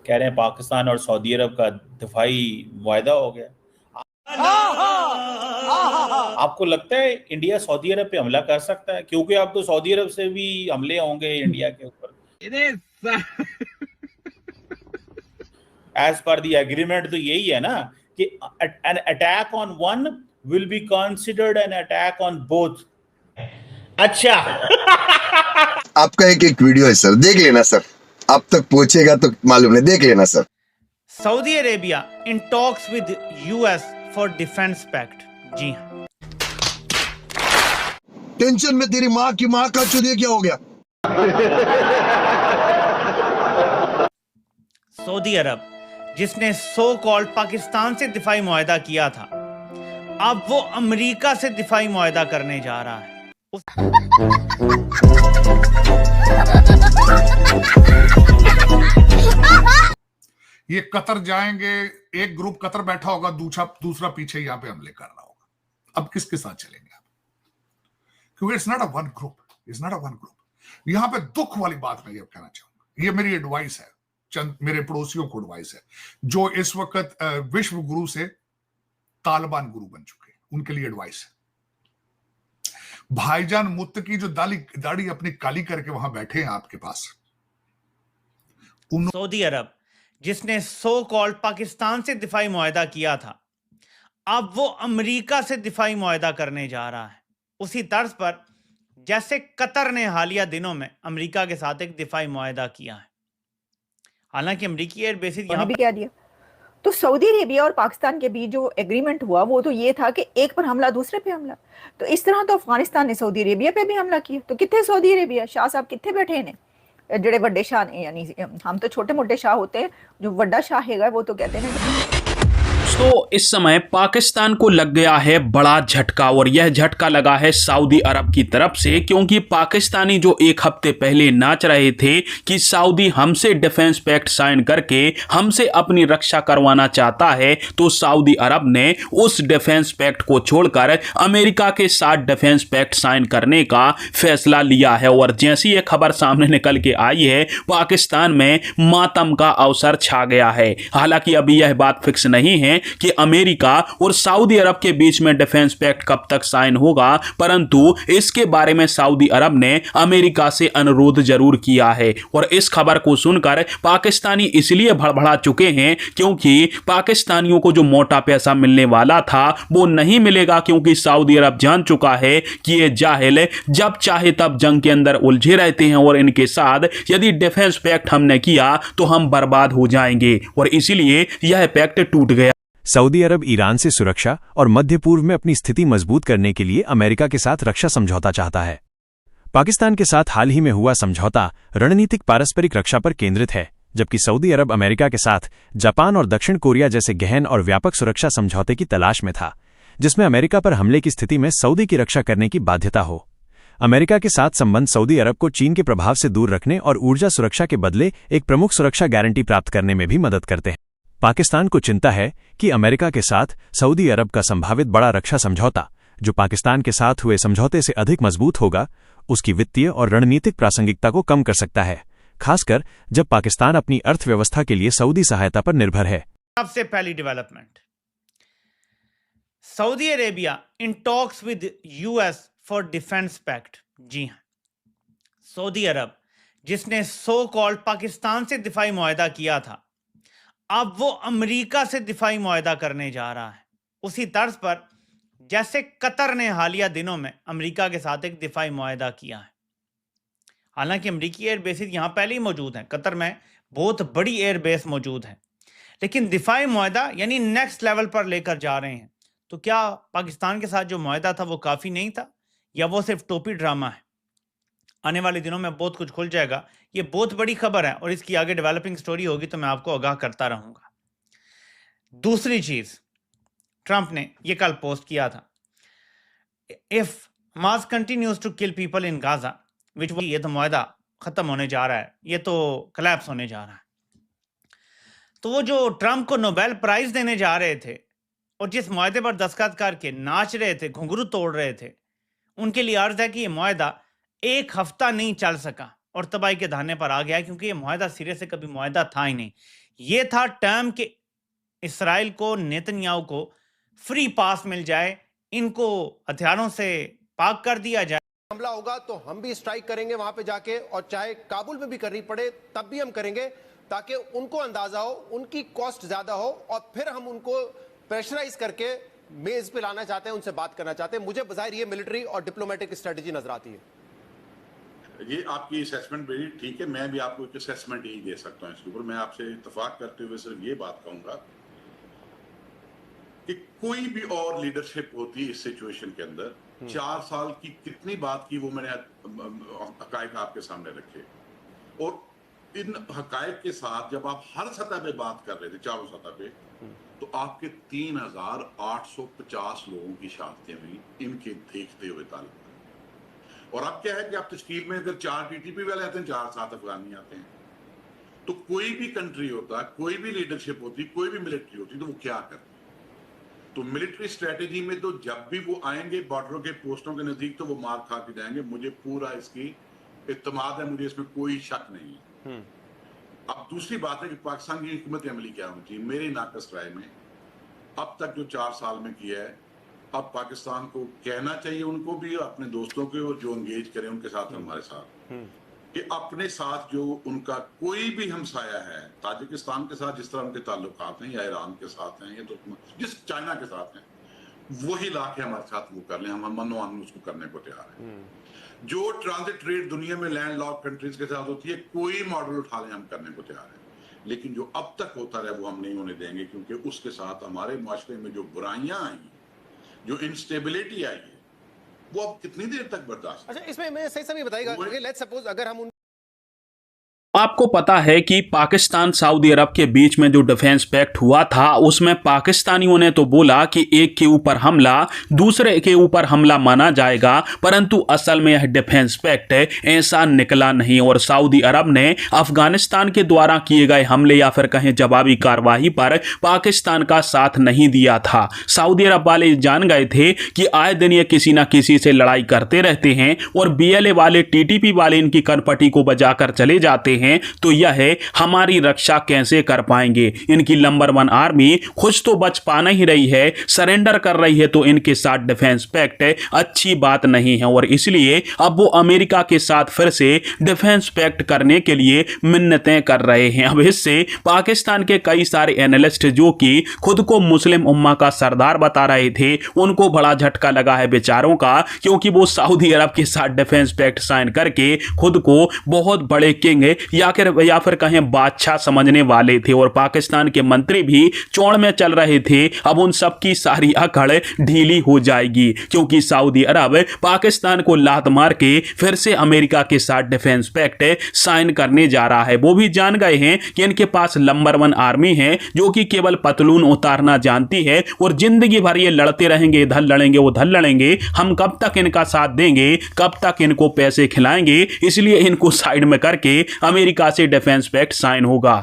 कह रहे हैं पाकिस्तान और सऊदी अरब का दिफाई मुआहदा हो गया। आपको लगता है इंडिया सऊदी अरब पे हमला कर सकता है? क्योंकि अब तो सऊदी अरब से भी हमले होंगे इंडिया के ऊपर। एज पर द एग्रीमेंट तो यही है ना कि an attack on one will be considered an attack on both. अच्छा आपका एक एक वीडियो है सर, देख लेना सर, आप तक पहुंचेगा तो मालूम नहीं, देख लेना sir. Saudi Arabia in talks with US for defence pact. जी हाँ, टेंशन में तेरी माँ की माँ का चुदिया क्या हो गया। सऊदी अरब जिसने सो कॉल्ड पाकिस्तान से दिफाई मुआहदा किया था, अब वो अमेरिका से दिफाई मुआहदा करने जा रहा है। ये कतर जाएंगे, एक ग्रुप कतर बैठा होगा, दूसरा पीछे यहाँ पे हमले कर रहा होगा। अब किसके साथ चलेंगे आप? क्योंकि it's not a one group. यहाँ पे दुख वाली बात मैं ये कहना चाहूंगा, ये मेरी एडवाइस है, चंद मेरे पड़ोसियों को एडवाइस है जो इस वक्त विश्व गुरु से तालिबान गुरु बन चुके हैं, उनके लिए एडवाइस है। भाईजान मुत्तकी जो दाढ़ी अपनी काली करके वहां बैठे हैं आपके पास, सऊदी अरब जिसने सो कॉल्ड पाकिस्तान से दिफाई मुआहदा किया था, अब वो अमेरिका से दिफाई मुआहदा करने जा रहा है, उसी तर्ज पर जैसे कतर ने हालिया दिनों में अमेरिका के साथ एक दिफाई मुआहदा किया है। हालांकि अमेरिकी एयर बेसिस यहाँ भी क्या दिया, तो सऊदी अरेबिया और पाकिस्तान के बीच जो एग्रीमेंट हुआ वो तो ये था कि एक पर हमला दूसरे पे हमला। तो इस तरह तो अफगानिस्तान ने सऊदी अरेबिया पे भी हमला किया। तो कितने सऊदी अरेबिया शाह साहब कितने बैठे ने, जड़े वड्डे शाह ने, यानी हम तो छोटे मोटे शाह होते हैं, जो वड्डा शाह है वो तो कहते हैं। तो इस समय पाकिस्तान को लग गया है बड़ा झटका, और यह झटका लगा है सऊदी अरब की तरफ से, क्योंकि पाकिस्तानी जो एक हफ्ते पहले नाच रहे थे कि सऊदी हमसे डिफेंस पैक्ट साइन करके हमसे अपनी रक्षा करवाना चाहता है, तो सऊदी अरब ने उस डिफेंस पैक्ट को छोड़कर अमेरिका के साथ डिफेंस पैक्ट साइन करने का फैसला लिया है। और जैसी यह खबर सामने निकल के आई है, पाकिस्तान में मातम का अवसर छा गया है। हालांकि अभी यह बात फिक्स नहीं है कि अमेरिका और सऊदी अरब के बीच में डिफेंस पैक्ट कब तक साइन होगा, परंतु इसके बारे में सऊदी अरब ने अमेरिका से अनुरोध जरूर किया है। और इस खबर को सुनकर पाकिस्तानी इसलिए भड़बड़ा चुके हैं क्योंकि पाकिस्तानियों को जो मोटा पैसा मिलने वाला था वो नहीं मिलेगा, क्योंकि सऊदी अरब जान चुका है कि ये जाहिल जब चाहे तब जंग के अंदर उलझे रहते हैं और इनके साथ यदि डिफेंस पैक्ट हमने किया तो हम बर्बाद हो जाएंगे, और इसीलिए यह पैक्ट टूट गया। सऊदी अरब ईरान से सुरक्षा और मध्य पूर्व में अपनी स्थिति मजबूत करने के लिए अमेरिका के साथ रक्षा समझौता चाहता है। पाकिस्तान के साथ हाल ही में हुआ समझौता रणनीतिक पारस्परिक रक्षा पर केंद्रित है, जबकि सऊदी अरब अमेरिका के साथ जापान और दक्षिण कोरिया जैसे गहन और व्यापक सुरक्षा समझौते की तलाश में था, जिसमें अमेरिका पर हमले की स्थिति में सऊदी की रक्षा करने की बाध्यता हो। अमेरिका के साथ संबंध सऊदी अरब को चीन के प्रभाव से दूर रखने और ऊर्जा सुरक्षा के बदले एक प्रमुख सुरक्षा गारंटी प्राप्त करने में भी मदद करते हैं। पाकिस्तान को चिंता है कि अमेरिका के साथ सऊदी अरब का संभावित बड़ा रक्षा समझौता, जो पाकिस्तान के साथ हुए समझौते से अधिक मजबूत होगा, उसकी वित्तीय और रणनीतिक प्रासंगिकता को कम कर सकता है, खासकर जब पाकिस्तान अपनी अर्थव्यवस्था के लिए सऊदी सहायता पर निर्भर है। सबसे पहली development, Saudi Arabia in talks with US for defence pact. जी हां, सऊदी अरब जिसने सो कॉल्ड पाकिस्तान से दिफाई मुआहदा किया था, अब वो अमेरिका से दिफाई मुआहदा करने जा रहा है, उसी तर्ज पर जैसे कतर ने हालिया दिनों में अमेरिका के साथ एक दिफाई मुआहदा किया है। हालांकि अमेरिकी एयर बेसिस यहाँ पहले ही मौजूद हैं, कतर में बहुत बड़ी एयर बेस मौजूद है, लेकिन दिफाई मुआहदा यानी नेक्स्ट लेवल पर लेकर जा रहे हैं। तो क्या पाकिस्तान के साथ जो मुआहदा था वो काफ़ी नहीं था, या वो सिर्फ टोपी ड्रामा है? आने वाले दिनों में बहुत कुछ खुल जाएगा। ये बहुत बड़ी खबर है और इसकी आगे डेवलपिंग स्टोरी होगी तो मैं आपको आगाह करता रहूंगा। दूसरी चीज, ट्रंप ने ये कल पोस्ट किया था, if Hamas continues to kill people in Gaza which, ये तो मुआहदा खत्म होने जा रहा है, ये तो कोलैप्स होने जा रहा है। तो वो जो ट्रंप को नोबेल प्राइज देने जा रहे थे और जिस मुआहदे पर दस्तखत करके नाच रहे थे, घुंघरू तोड़ रहे थे, उनके लिए अर्ज है कि ये मुआहदा एक हफ्ता नहीं चल सका, और तबाही के धाने पर आ गया है, क्योंकि ये मुआहदा सिरे से कभी मुआहदा था ही नहीं। ये था टर्म कि इसराइल को, नेतन्याहू को फ्री पास मिल जाए, इनको हथियारों से पाक कर दिया जाए। हमला होगा तो हम भी स्ट्राइक करेंगे वहां पे जाके, और चाहे काबुल में भी करनी पड़े तब भी हम करेंगे, ताकि उनको अंदाजा हो, उनकी कॉस्ट ज्यादा हो, और फिर हम उनको प्रेशराइज करके मेज पे लाना चाहते हैं, उनसे बात करना चाहते हैं। मुझे बाहर ये मिलिट्री और डिप्लोमेटिक स्ट्रेटेजी नजर आती है। ये आपकी असेसमेंट बड़ी ठीक है, मैं भी आपको एक असेसमेंट यही दे सकता हूँ इसके ऊपर। मैं आपसे इत्तेफाक करते हुए सिर्फ ये बात कहूंगा कि कोई भी और लीडरशिप होती इस सिचुएशन के अंदर, 4 साल की कितनी बात की वो मैंने हकायक आपके सामने रखे, और इन हकायक के साथ जब आप हर सतह पे बात कर रहे थे, चारों सतह पे, तो आपके 3850 लोगों की शहादतें हुई इनके देखते हुए तालिबान। और अब क्या है कि आप तश्कील में अगर 4 टीटीपी वाले आते हैं, 4 7 अफगानी आते हैं, तो कोई भी कंट्री होता, कोई भी लीडरशिप होती, कोई भी मिलिट्री होती, तो वो क्या करती? तो मिलिट्री स्ट्रेटेजी में तो जब भी वो आएंगे बॉर्डरों के पोस्टों के नजदीक, तो वो मार खा के जाएंगे। मुझे पूरा इसकी इत्मीनान है, मुझे इसमें कोई शक नहीं है। अब दूसरी बात है कि पाकिस्तान की हुकूमत अमली क्या होनी चाहिए। मेरी नाकस राय में अब तक जो 4 साल में किया है, अब पाकिस्तान को कहना चाहिए, उनको भी, अपने दोस्तों को, और जो एंगेज करें उनके साथ, हमारे साथ, कि अपने साथ जो उनका कोई भी हमसाया है, ताजिकिस्तान के साथ जिस तरह उनके ताल्लुकात हैं, या ईरान के साथ हैं, या तो जिस चाइना के साथ हैं, वही लाके हमारे साथ वो कर लें, हम मनोमान उसको करने को तैयार हैं। जो ट्रांजिट ट्रेड दुनिया में लैंड लॉक कंट्रीज के साथ होती है, कोई मॉडल उठा लें, हम करने को तैयार हैं। लेकिन जो अब तक होता रहा वो हम नहीं होने देंगे, क्योंकि उसके साथ हमारे माशरे में जो बुराइयां आई, जो इंस्टेबिलिटी आई है, वो अब कितनी देर तक बर्दाश्त। अच्छा, इसमें मैं सही समय बताइएगा, लेट्स सपोज अगर हम आपको पता है कि पाकिस्तान सऊदी अरब के बीच में जो डिफेंस पैक्ट हुआ था, उसमें पाकिस्तानियों ने तो बोला कि एक के ऊपर हमला दूसरे के ऊपर हमला माना जाएगा, परंतु असल में यह डिफेंस पैक्ट ऐसा निकला नहीं, और सऊदी अरब ने अफगानिस्तान के द्वारा किए गए हमले या फिर कहें जवाबी कार्रवाई पर पाकिस्तान का साथ नहीं दिया था। सऊदी अरब वाले जान गए थे कि आए दिन ये किसी ना किसी से लड़ाई करते रहते हैं, और BLA वाले, TTP वाले इनकी कनपटी को बजाकर चले जाते हैं, तो यह हमारी रक्षा कैसे कर पाएंगे। इनकी नंबर 1 आर्मी खुद तो बच पा नहीं रही है, सरेंडर कर रही है, तो इनके साथ डिफेंस पैक्ट अच्छी बात नहीं है, और इसलिए अब वो अमेरिका के साथ फिर से डिफेंस पैक्ट करने के लिए मिन्नतें कर रहे हैं। अब इससे पाकिस्तान के कई सारे एनालिस्ट जो कि खुद को मुस्लिम उम्मा का सरदार बता रहे थे, उनको बड़ा झटका लगा है बेचारों का, क्योंकि वो सऊदी अरब के साथ डिफेंस पैक्ट साइन करके खुद को बहुत बड़े किंग या फिर कहें बादशाह समझने वाले थे, और पाकिस्तान के मंत्री भी चौड़ में चल रहे थे। अब उन सब की सारी अकड़ ढीली हो जाएगी, क्योंकि सऊदी अरब पाकिस्तान को लात मार के फिर से अमेरिका के साथ डिफेंस पैक्ट साइन करने जा रहा है। वो भी जान गए हैं कि इनके पास नंबर 1 आर्मी है, जो कि केवल पतलून उतारना जानती है, और जिंदगी भर ये लड़ते रहेंगे, इधर लड़ेंगे उधर लड़ेंगे, हम कब तक इनका साथ देंगे, कब तक इनको पैसे खिलाएंगे। इसलिए इनको साइड में करके अमेरिका से डिफेंस पैक्ट साइन होगा।